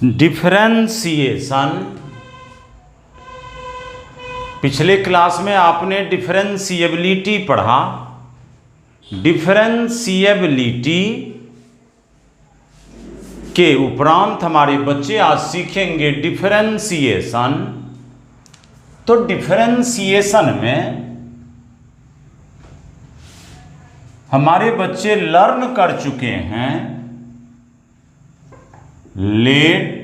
Differentiation. पिछले class में आपने डिफरेंशिएबिलिटी पढ़ा। डिफरेंशिएबिलिटी के उपरांत हमारे बच्चे आज सीखेंगे डिफरेंशिएशन। तो डिफरेंशिएशन में हमारे बच्चे लर्न कर चुके हैं लेट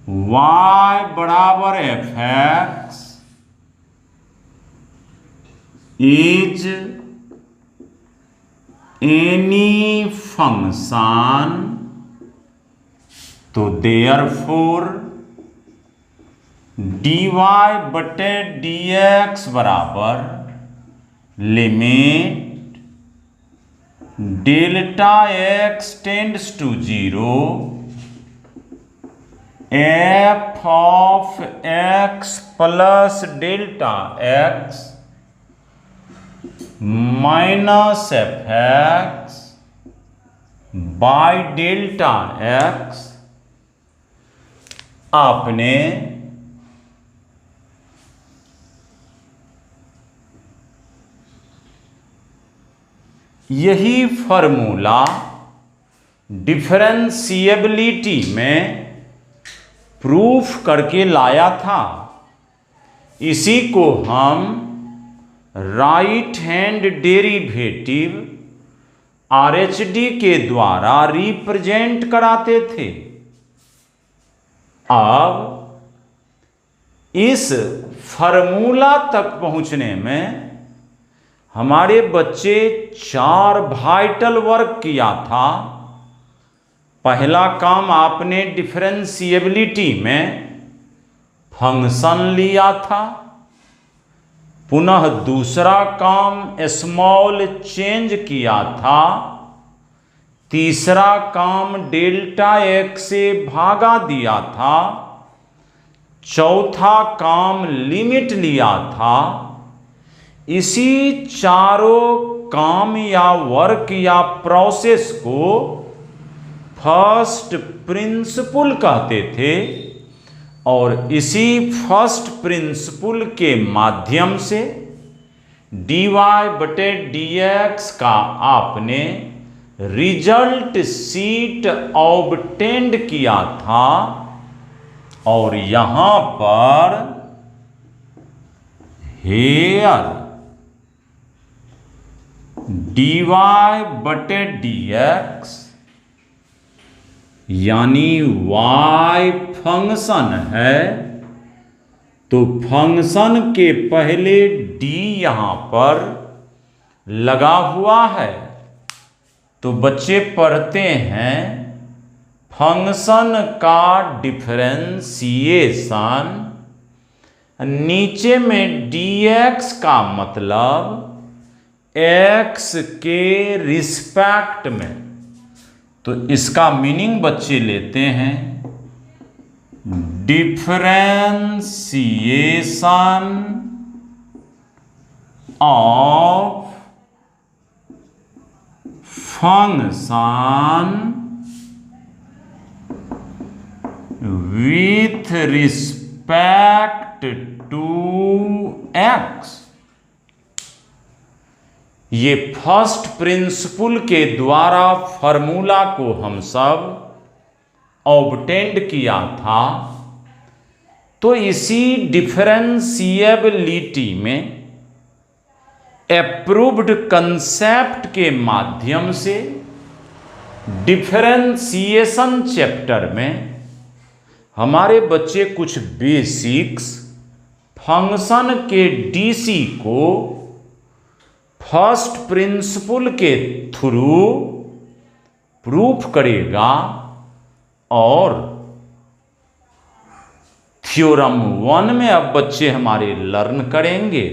y बराबर fx इज एनी फंक्शन, तो देयरफॉर dy बटे dx बराबर limit delta x tends to 0 f of x plus delta x minus fx by delta x। आपने यही फॉर्मूला डिफरेंशिएबिलिटी में प्रूफ करके लाया था। इसी को हम राइट हैंड डेरिवेटिव RHD के द्वारा रिप्रेजेंट कराते थे। अब इस फॉर्मूला तक पहुंचने में हमारे बच्चे 4 वाइटल वर्क किया था। पहला काम आपने डिफरेंशिएबिलिटी में फंक्शन लिया था। पुनः दूसरा काम स्मॉल चेंज किया था। तीसरा काम डेल्टा x से भागा दिया था। चौथा काम लिमिट लिया था। इसी चारों काम या वर्क या प्रोसेस को फर्स्ट प्रिंसिपल कहते थे और इसी फर्स्ट प्रिंसिपल के माध्यम से dy बटे dx का आपने रिजल्ट सीट ऑब्टेंड किया था। और यहां पर हेयर dy बटे dx यानी y फंक्शन है, तो फंक्शन के पहले d यहां पर लगा हुआ है। तो बच्चे पढ़ते हैं फंक्शन का डिफरेंशिएशन। नीचे में dx का मतलब x के रिस्पेक्ट में, तो इसका मीनिंग बच्चे लेते हैं differentiation of function with respect to x। ये फर्स्ट प्रिंसिपल के द्वारा फॉर्मूला को हम सब ऑब्टेंड किया था। तो इसी डिफरेंशिएबिलिटी में अप्रूव्ड कंसेप्ट के माध्यम से डिफरेंशिएशन चैप्टर में हमारे बच्चे कुछ बेसिक्स फंक्शन के DC को फर्स्ट प्रिंसिपल के थ्रू प्रूफ करेगा और थ्योरम 1 में अब बच्चे हमारे लर्न करेंगे।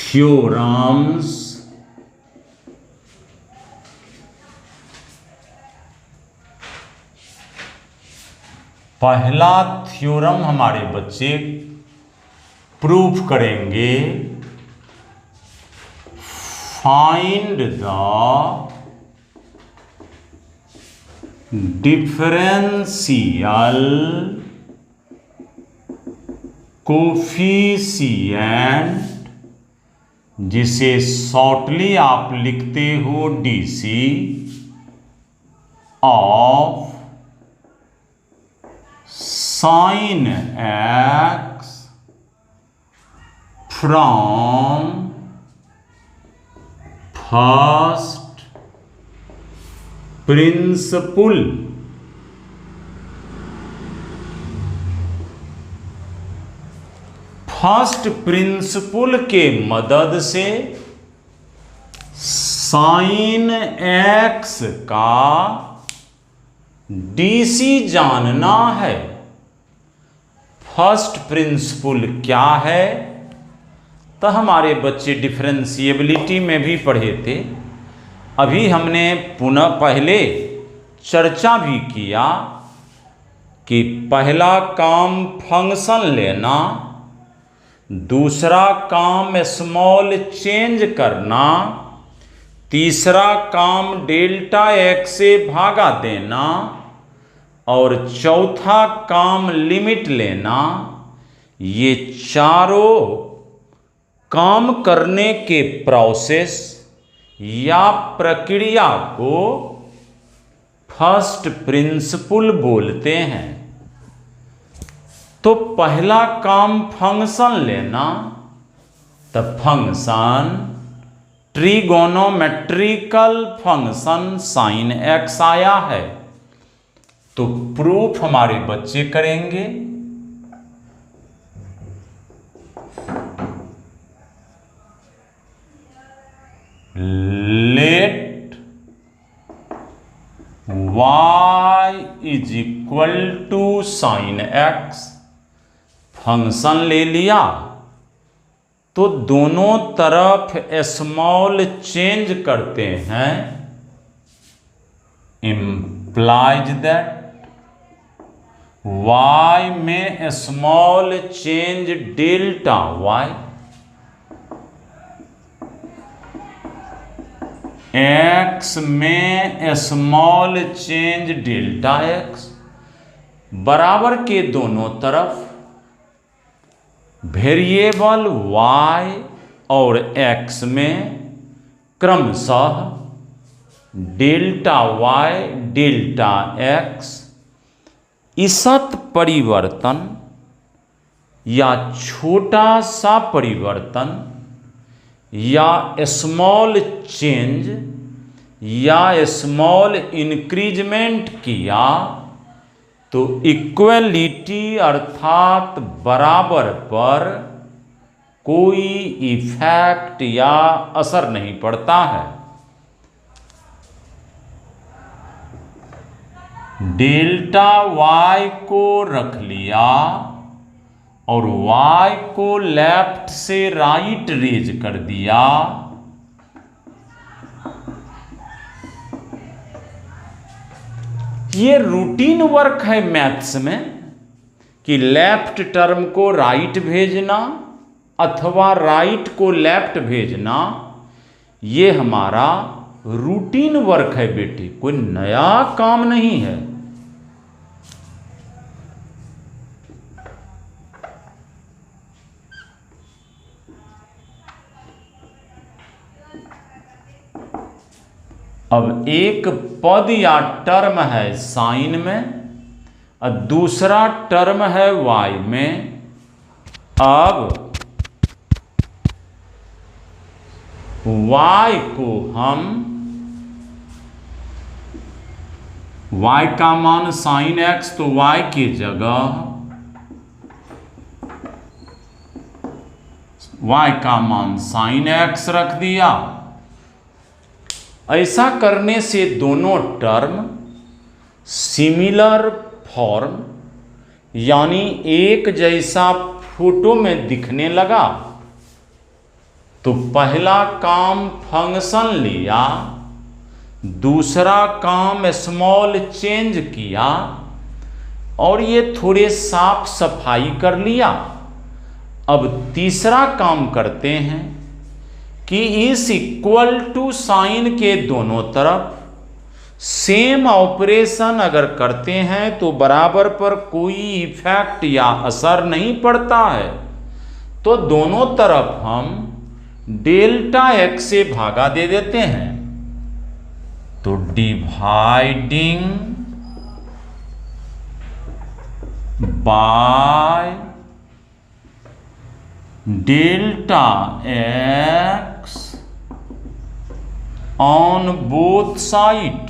थ्योरम्स पहला थ्योरम हमारे बच्चे प्रूफ करेंगे, फाइंड द डिफरेंशियल कोफिशिएंट, जिसे शॉर्टली आप लिखते हो DC, of sine x from first principal. First principle के मदद से साइन एक्स का डीसी जानना है। फर्स्ट प्रिंसिपल क्या है? तो हमारे बच्चे डिफरेंशिएबिलिटी में भी पढ़े थे। अभी हमने पुनः पहले चर्चा भी किया कि पहला काम फंक्शन लेना, दूसरा काम स्मॉल चेंज करना, तीसरा काम डेल्टा एक्स से भागा देना और चौथा काम लिमिट लेना। ये चारों काम करने के प्रोसेस या प्रक्रिया को फर्स्ट प्रिंसिपल बोलते हैं। तो पहला काम फंक्शन लेना, तब function trigonometrical function sine x आया है। तो प्रूफ हमारे बच्चे करेंगे। Let y is equal to sine x, function ले लिया तो दोनों तरफ स्मॉल चेंज करते हैं, इम्प्लाइज दैट y में small change delta y, x में स्मॉल चेंज डेल्टा x, बराबर के दोनों तरफ वेरिएबल y और x में क्रमशः डेल्टा y डेल्टा x इसत परिवर्तन या छोटा सा परिवर्तन या स्मॉल चेंज या स्मॉल इंक्रीजमेंट किया तो इक्वलिटी अर्थात बराबर पर कोई इफेक्ट या असर नहीं पड़ता है। डेल्टा y को रख लिया और y को लेफ्ट से राइट रेज कर दिया, ये रूटीन वर्क है मैथ्स में कि लेफ्ट टर्म को राइट भेजना अथवा राइट को लेफ्ट भेजना, ये हमारा रूटीन वर्क है बेटी, कोई नया काम नहीं है। अब एक पद या टर्म है साइन में और दूसरा टर्म है y में। अब y को हम y का मान साइन x, तो y की जगह y का मान साइन x रख दिया। ऐसा करने से दोनों टर्म सिमिलर फॉर्म यानी एक जैसा फोटो में दिखने लगा। तो पहला काम फंक्शन लिया, दूसरा काम स्मॉल चेंज किया, और ये थोड़े साफ सफाई कर लिया। अब तीसरा काम करते हैं कि इस इक्वल टू साइन के दोनों तरफ सेम ऑपरेशन अगर करते हैं तो बराबर पर कोई इफेक्ट या असर नहीं पड़ता है, तो दोनों तरफ हम डेल्टा x से भागा दे देते हैं। तो dividing by delta x on both side,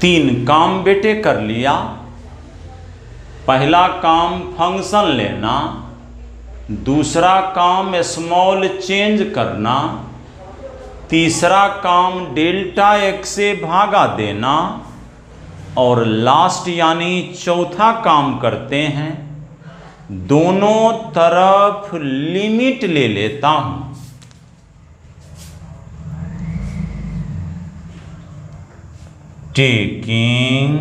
तीन काम बेटे कर लिया। पहला काम फंक्शन लेना, दूसरा काम स्मॉल चेंज करना, तीसरा काम डेल्टा x से भागा देना, और लास्ट यानी चौथा काम करते हैं दोनों तरफ लिमिट ले लेता हूं। Taking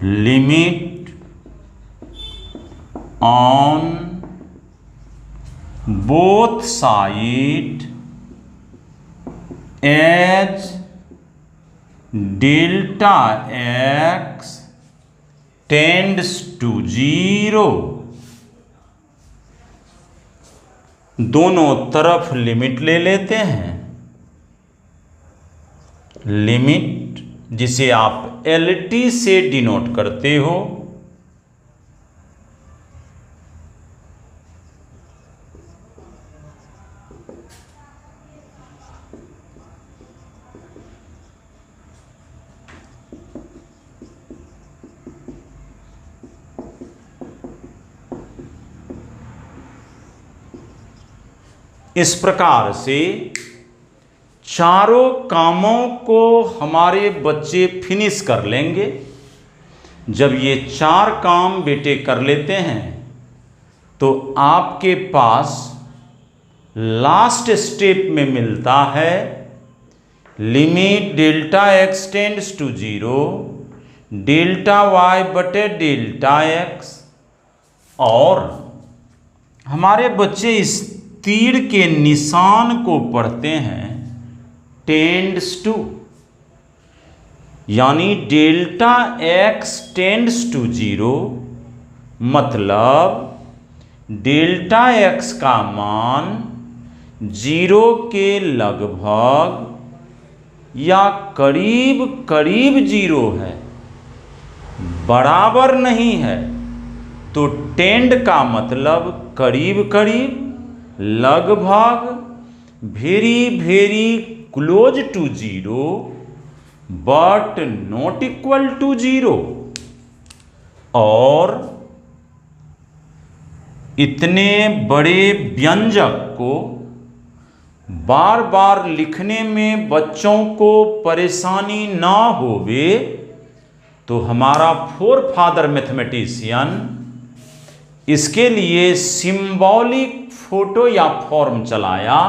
limit on both side as delta x tends to 0। दोनों तरफ लिमिट ले लेते हैं। लिमिट जिसे आप LT से डिनोट करते हो, इस प्रकार से चारों कामों को हमारे बच्चे फिनिश कर लेंगे। जब ये चार काम बेटे कर लेते हैं तो आपके पास लास्ट स्टेप में मिलता है limit delta x tends to 0 delta y बटे डेल्टा x, और हमारे बच्चे इस तीर के निशान को पढ़ते हैं टेंड्स टू, यानी डेल्टा x टेंड्स टू 0, मतलब डेल्टा x का मान 0 के लगभग या करीब करीब 0 है, बराबर नहीं है। तो टेंड का मतलब करीब करीब, लगभग, very very close to 0 but not equal to 0। और इतने बड़े व्यंजक को बार बार लिखने में बच्चों को परेशानी ना होवे, तो हमारा फोरफादर मैथमेटिशियन इसके लिए सिंबॉलिक फोटो या फॉर्म चलाया,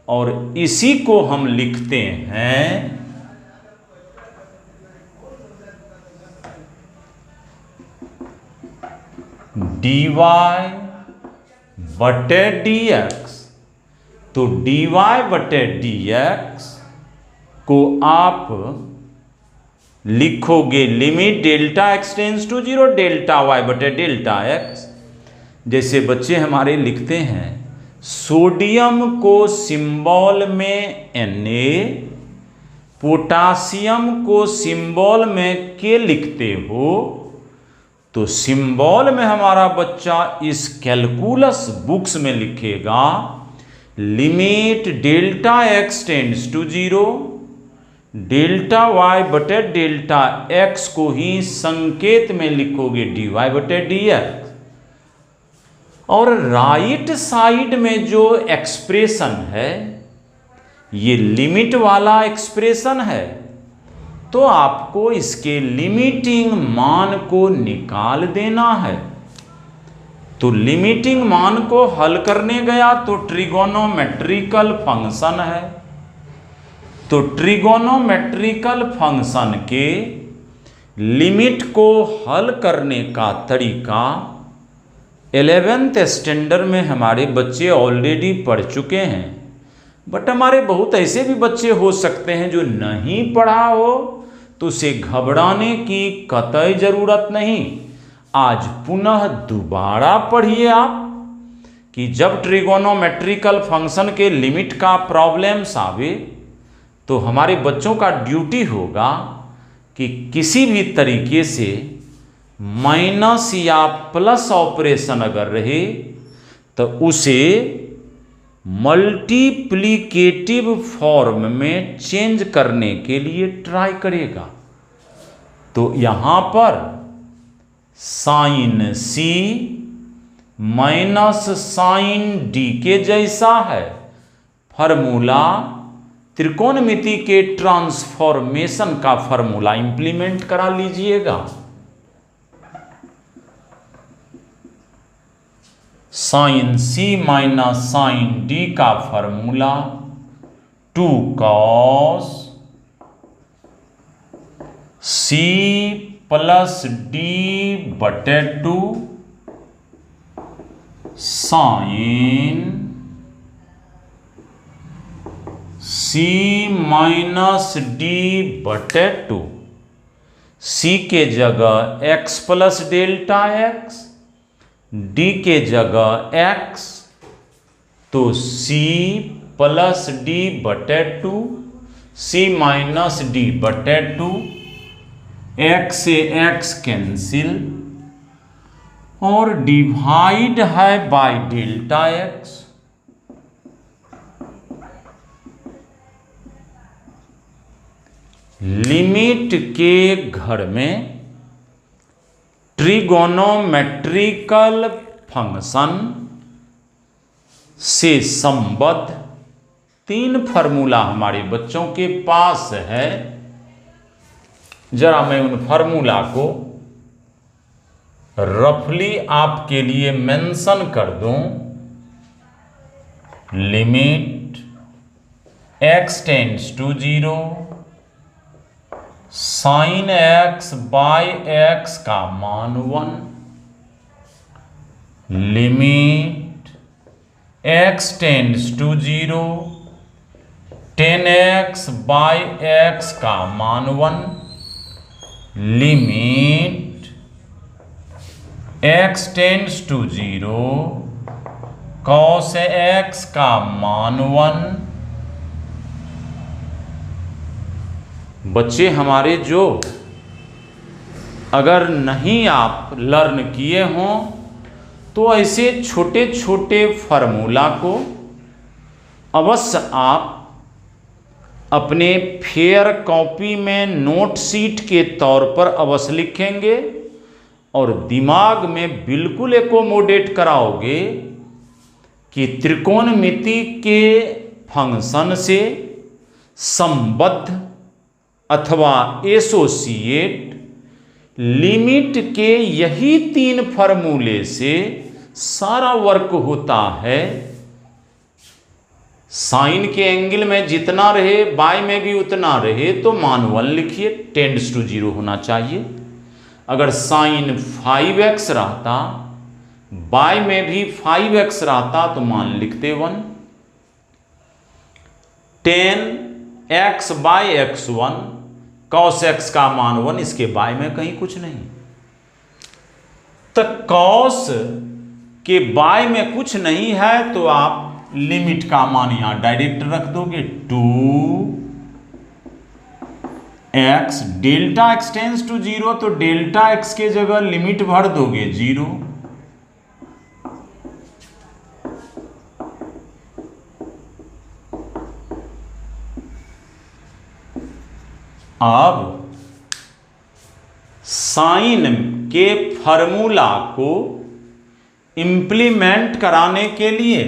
और इसी को हम लिखते हैं dy बटे dx। तो dy बटे dx को आप लिखोगे limit delta x tends to 0 delta y बटे डेल्टा x। जैसे बच्चे हमारे लिखते हैं सोडियम को सिंबल में Na, पोटासियम को सिंबल में K लिखते हो, तो सिंबल में हमारा बच्चा इस कैलकुलस बुक्स में लिखेगा limit delta x tends to 0 delta y बटे डेल्टा एक्स को ही संकेत में लिखोगे dy बटे dx। और राइट साइड में जो एक्सप्रेशन है ये लिमिट वाला एक्सप्रेशन है, तो आपको इसके लिमिटिंग मान को निकाल देना है। तो लिमिटिंग मान को हल करने गया तो ट्रिगोनोमेट्रिकल फंक्शन है, तो ट्रिगोनोमेट्रिकल फंक्शन के लिमिट को हल करने का तरीका 11th स्टैंडर्ड में हमारे बच्चे ऑलरेडी पढ़ चुके हैं। बट हमारे बहुत ऐसे भी बच्चे हो सकते हैं जो नहीं पढ़ा हो, तो उसे घबराने की कतई ज़रूरत नहीं। आज पुनः दोबारा पढ़िए आप कि जब ट्रिगोनोमेट्रिकल फंक्शन के लिमिट का प्रॉब्लम्स आवे तो हमारे बच्चों का ड्यूटी होगा कि किसी भी तरीके से माइनस या प्लस ऑपरेशन अगर रहे तो उसे मल्टीप्लिकेटिव फॉर्म में चेंज करने के लिए ट्राई करेगा। तो यहाँ पर sign c minus sine D के जैसा है फॉर्मूला, त्रिकोणमिति के ट्रांसफॉर्मेशन का फॉर्मूला इंप्लीमेंट करा लीजिएगा। Sine c minus sine d का formula 2 cos c plus D बटे 2 साइन सी माइनस डी बटे 2। सी के जगह x plus delta x, D के जगह x, तो c प्लस डी बटे 2, c माइनस डी बटे 2, x से x कैंसिल और डिवाइड है बाय डेल्टा x। लिमिट के घर में ट्रिगोनोमेट्रिकल फंक्शन से संबद्ध 3 फार्मूला हमारे बच्चों के पास है। जरा मैं उन फार्मूला को रफली आपके लिए मेंशन कर दूं। Limit x tends to 0, sine x by x का मान 1, limit x tends to 0, 10x by x का मान 1, limit x tends to 0, cos x का मान 1। बच्चे हमारे जो अगर नहीं आप लर्न किए हों तो ऐसे छोटे छोटे फार्मूला को अवश्य आप अपने फेयर कॉपी में नोट शीट के तौर पर अवश्य लिखेंगे और दिमाग में बिल्कुल एकोमोडेट कराओगे कि त्रिकोणमिति के फंक्शन से संबद्ध अथवा एसोसिएट लिमिट के यही 3 फार्मूले से सारा वर्क होता है। साइन के एंगल में जितना रहे बाय में भी उतना रहे तो मान 1 लिखिए, टेंड्स टू 0 होना चाहिए। अगर साइन 5x रहता, बाय में भी 5x रहता तो मान लिखते 1। 10x bye x1, cos x का मान 1, इसके बाय में कहीं कुछ नहीं। तो cos के बाय में कुछ नहीं है तो आप लिमिट का मान यहां डायरेक्ट रख दोगे 2x, delta x tends to 0 तो डेल्टा x के जगह लिमिट भर दोगे 0, अब साइन के फॉर्मूला को इंप्लीमेंट कराने के लिए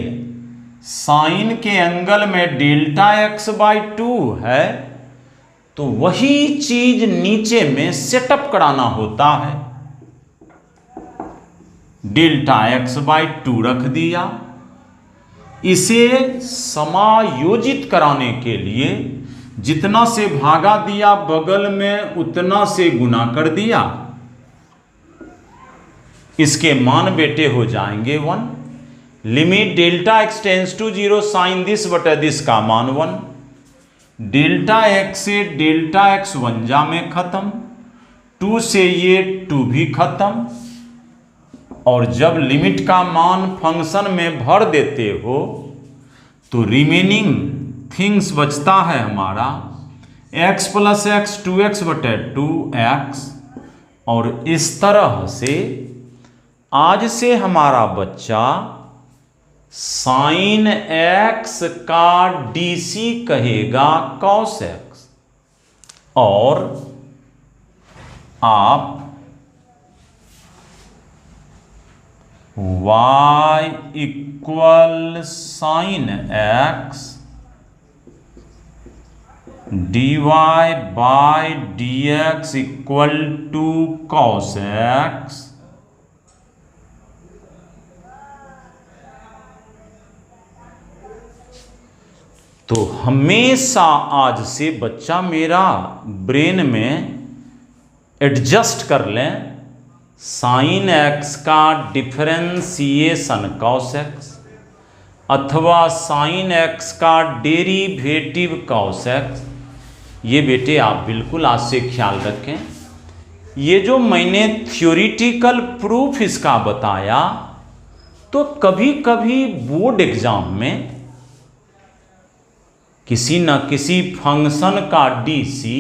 साइन के एंगल में डेल्टा एक्स बाई 2 है, तो वही चीज नीचे में सेटअप कराना होता है। डेल्टा एक्स बाई 2 रख दिया। इसे समायोजित कराने के लिए जितना से भागा दिया बगल में उतना से गुना कर दिया। इसके मान बेटे हो जाएंगे 1। Limit delta x tends to 0 sine this बटा दिस का मान 1। डेल्टा एक्स से डेल्टा एक्स 1 जा में खत्म, 2 से ये 2 भी खत्म। और जब लिमिट का मान फंक्शन में भर देते हो तो रिमेनिंग थिंग्स बचता है हमारा x प्लस एक्स 2x बटे 2x। और इस तरह से आज से हमारा बच्चा साइन x का dc कहेगा cos x, और आप y equal sine x dy by dx equal to cos x तो हमेशा आज से बच्चा मेरा ब्रेन में एडजस्ट कर लें साइन एक्स का डिफरेंशिएशन cos x अथवा साइन एक्स का डेरिवेटिव cos x। ये बेटे आप बिल्कुल आज से ख्याल रखें। ये जो मैंने थ्योरिटिकल प्रूफ इसका बताया, तो कभी कभी बोर्ड एग्जाम में किसी न किसी फंक्शन का डीसी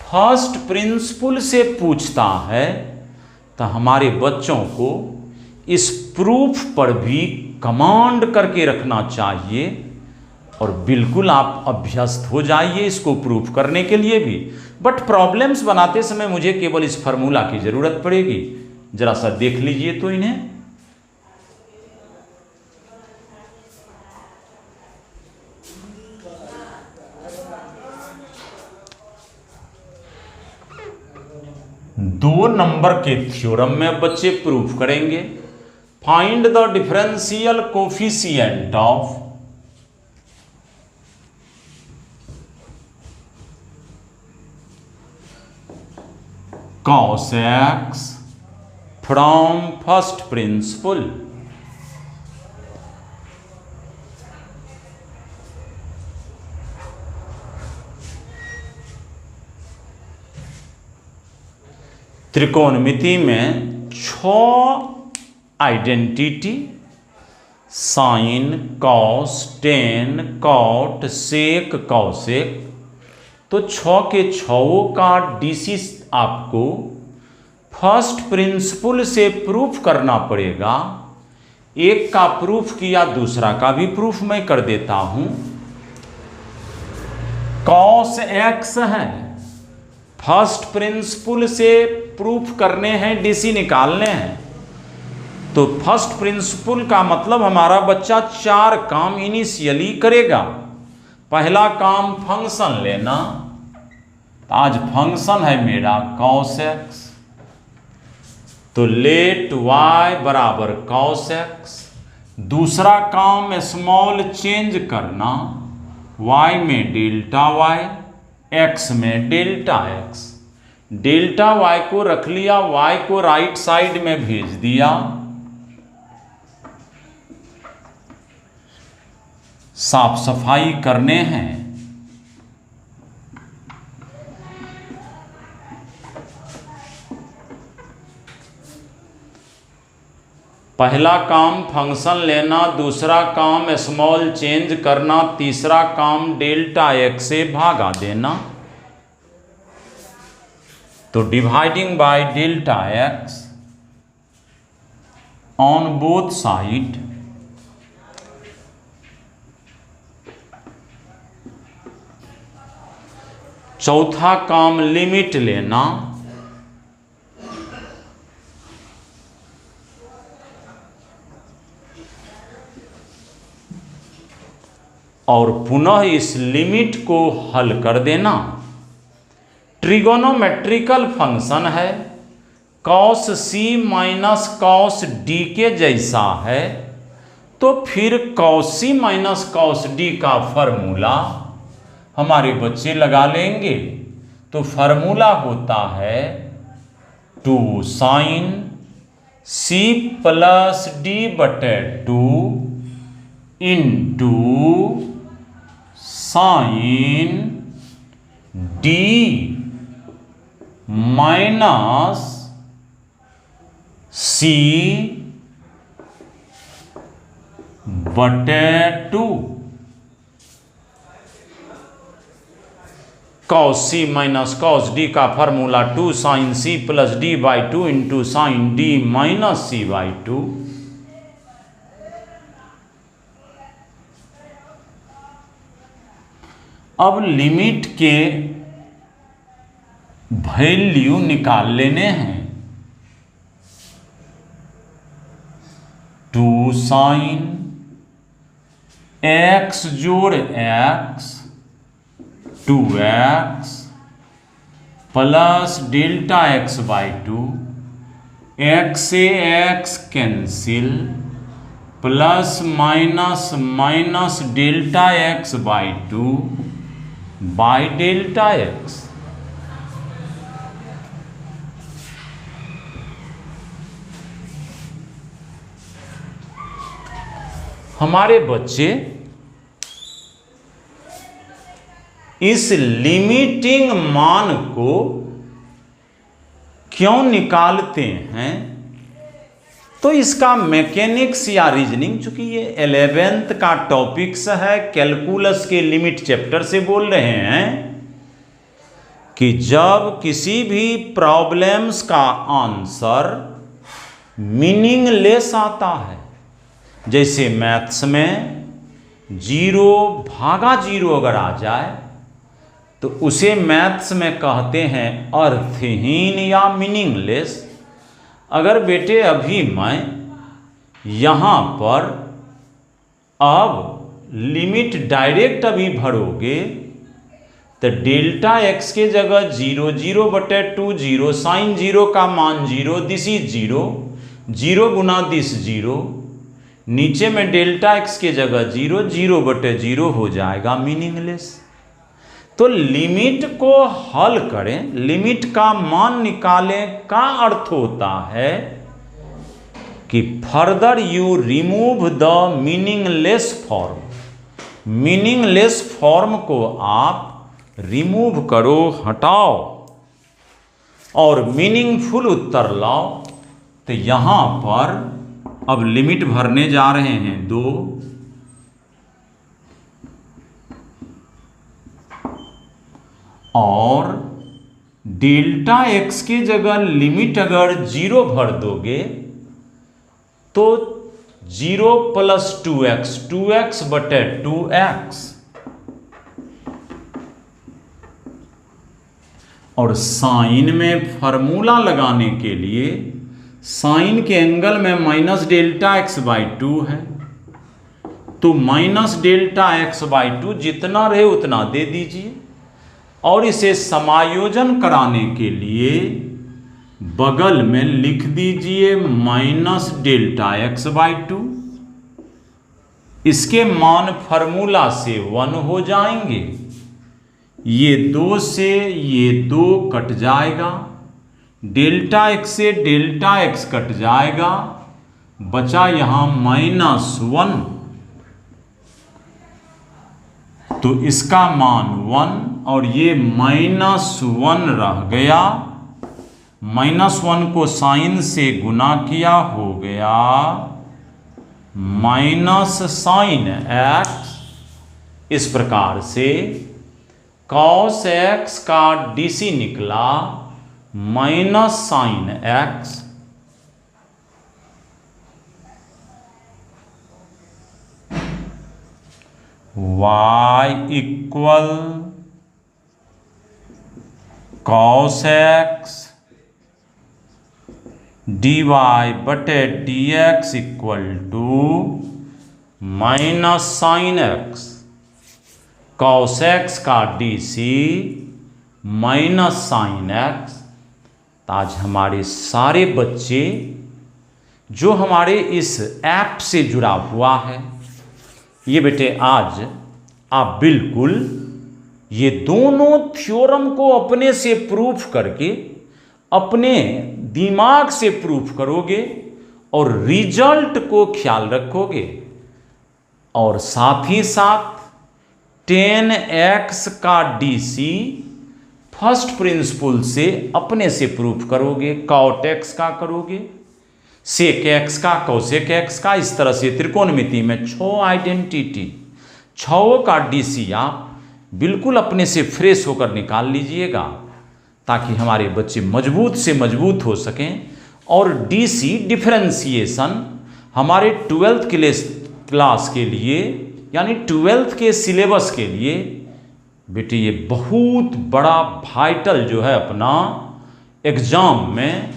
फर्स्ट प्रिंसिपल से पूछता है, तो हमारे बच्चों को इस प्रूफ पर भी कमांड करके रखना चाहिए और बिल्कुल आप अभ्यस्त हो जाइए इसको प्रूफ करने के लिए भी। बट प्रॉब्लम्स बनाते समय मुझे केवल इस फार्मूला की ज़रूरत पड़ेगी, जरा सा देख लीजिए तो इन्हें। दो नंबर के थ्योरम में बच्चे प्रूफ करेंगे। Find the differential coefficient of cos x from first principle. त्रिकोणमिति में 6 identity sine cos tan cot sec cosec, तो 6 के 6 का डीसी आपको फर्स्ट प्रिंसिपल से प्रूफ करना पड़ेगा। एक का प्रूफ किया, दूसरा का भी प्रूफ मैं कर देता हूं। कॉस एक्स है, फर्स्ट प्रिंसिपल से प्रूफ करने हैं, डीसी निकालने हैं। तो फर्स्ट प्रिंसिपल का मतलब हमारा बच्चा 4 काम इनिशियली करेगा। पहला काम फंक्शन लेना, आज फंक्शन है मेरा cos x, तो लेट y बराबर cos x। दूसरा काम स्मॉल चेंज करना, y में डेल्टा y, x में डेल्टा x। डेल्टा y को रख लिया, y को राइट साइड में भेज दिया। साफ सफाई करने हैं। पहला काम फंक्शन लेना, दूसरा काम स्मॉल चेंज करना, तीसरा काम डेल्टा x से भागा देना। तो dividing by delta x on both side, चौथा काम लिमिट लेना। और पुनः इस लिमिट को हल कर देना। ट्रिगोनोमेट्रिकल फंक्शन है, cos C minus cos D के जैसा है, तो फिर cos C minus cos D का फॉर्मूला हमारे बच्चे लगा लेंगे। तो फॉर्मूला होता है 2 साइन सी प्लस डी बटे 2 into sine D minus C बटे 2 cos C minus cos D का formula 2 sine C plus D by 2 into sine D minus C by 2। अब लिमिट के वैल्यू निकाल लेने हैं। 2 साइन एक्स जोड़ x 2x plus delta x by 2, x से x cancel, plus minus minus delta x by 2 by delta x. हमारे बच्चे इस लिमिटिंग मान को क्यों निकालते हैं, तो इसका मैकेनिक्स या रीजनिंग, चूंकि ये 11th का टॉपिक्स है, कैलकुलस के लिमिट चैप्टर से बोल रहे हैं कि जब किसी भी प्रॉब्लम्स का आंसर मीनिंगलेस आता है, जैसे मैथ्स में 0 भागा 0 अगर आ जाए तो उसे मैथ्स में कहते हैं अर्थहीन या मीनिंगलेस। अगर बेटे अभी मैं यहाँ पर अब लिमिट डायरेक्ट अभी भरोगे तो डेल्टा एक्स के जगह 0 0 बटे 2 0 साइन 0 का मान 0 दिस इज 0 0 गुना दिस 0, नीचे में डेल्टा एक्स के जगह 0 0 बटे 0 हो जाएगा मीनिंगलेस। तो लिमिट को हल करें, लिमिट का मान निकालें का अर्थ होता है कि further you remove the meaningless form. Meaningless form को आप रिमूव करो, हटाओ और मीनिंगफुल उत्तर लाओ। तो यहां पर अब लिमिट भरने जा रहे हैं 2 और डेल्टा एक्स के जगह लिमिट अगर 0 भर दोगे तो 0 प्लस 2x 2x बटे 2x, और साइन में फॉर्मूला लगाने के लिए साइन के एंगल में माइनस डेल्टा एक्स बाई 2 है, तो माइनस डेल्टा एक्स बाई 2 जितना रहे उतना दे दीजिए। और इसे समायोजन कराने के लिए बगल में लिख दीजिए माइनस डेल्टा एक्स बाई 2। इसके मान फॉर्मूला से 1 हो जाएंगे, ये 2 से ये 2 कट जाएगा, डेल्टा एक्स से डेल्टा एक्स कट जाएगा, बचा यहां -1, तो इसका मान 1 और ये -1 रह गया। -1 को साइन से गुना किया, हो गया माइनस साइन एक्स। इस प्रकार से कॉस एक्स का डीसी निकला minus sine x. y equal cos x d y बटे d x equal to minus sine x, cos x का D C minus sine x. आज हमारे सारे बच्चे जो हमारे इस ऐप से जुड़ा हुआ है, ये बेटे आज आप बिल्कुल ये दोनों थ्योरम को अपने से प्रूफ करके अपने दिमाग से प्रूफ करोगे और रिजल्ट को ख्याल रखोगे, और साथ ही साथ 10x का डीसी फर्स्ट प्रिंसिपल से अपने से प्रूफ करोगे, कॉट एक्स का करोगे, सेक एक्स का, कोसेक एक्स का। इस तरह से त्रिकोणमिति में 6 आइडेंटिटी, 6 का डीसी आप बिल्कुल अपने से फ्रेश होकर निकाल लीजिएगा, ताकि हमारे बच्चे मजबूत से मजबूत हो सकें। और डीसी डिफरेंशिएशन हमारे 12th क्लास के लिए, यानी 12th के सिलेबस के लिए बेटे ये बहुत बड़ा वाइटल जो है अपना एग्जाम में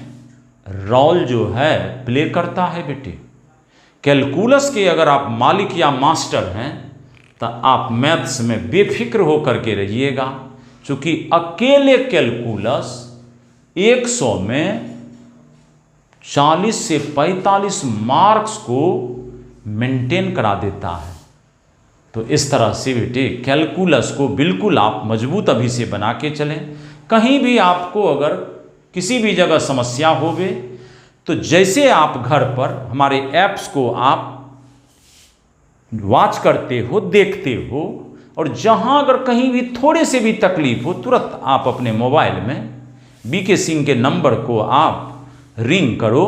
रोल जो है प्ले करता है बेटे। कैलकुलस के अगर आप मालिक या मास्टर हैं तो आप मैथ्स में बेफिक्र होकर के रहिएगा, क्योंकि अकेले कैलकुलस 100 में 40 से 45 मार्क्स को मेंटेन करा देता है। तो इस तरह से बेटे कैलकुलस को बिल्कुल आप मजबूत अभी से बना के चलें। कहीं भी आपको अगर किसी भी जगह समस्या होवे तो जैसे आप घर पर हमारे ऐप्स को आप वॉच करते हो, देखते हो, और जहां अगर कहीं भी थोड़े से भी तकलीफ हो तुरंत आप अपने मोबाइल में बीके सिंह के नंबर को आप रिंग करो,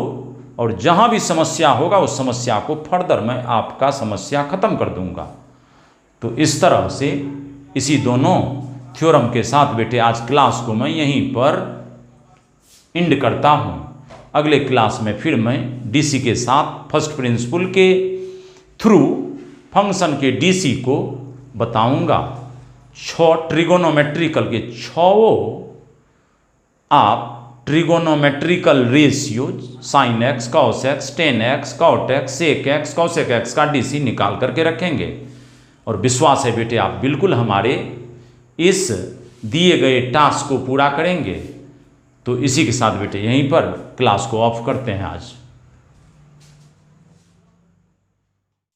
और जहां भी समस्या होगा उस समस्या को फर्दर मैं आपका समस्या ख़त्म कर दूंगा। तो इस तरह से इसी दोनों थ्योरम के साथ बेटे आज क्लास को मैं यहीं पर एंड करता हूँ। अगले क्लास में फिर मैं डीसी के साथ फर्स्ट प्रिंसिपल के थ्रू फंक्शन के डीसी को बताऊंगा। 6 ट्रिगोनोमेट्रिकल के 6 आप trigonometrical ratio sine x, cos x, 10x, cot x, sec x, cosec x का डीसी निकाल करके रखेंगे। और विश्वास है बेटे आप बिल्कुल हमारे इस दिए गए टास्क को पूरा करेंगे। तो इसी के साथ बेटे यहीं पर क्लास को ऑफ करते हैं आज।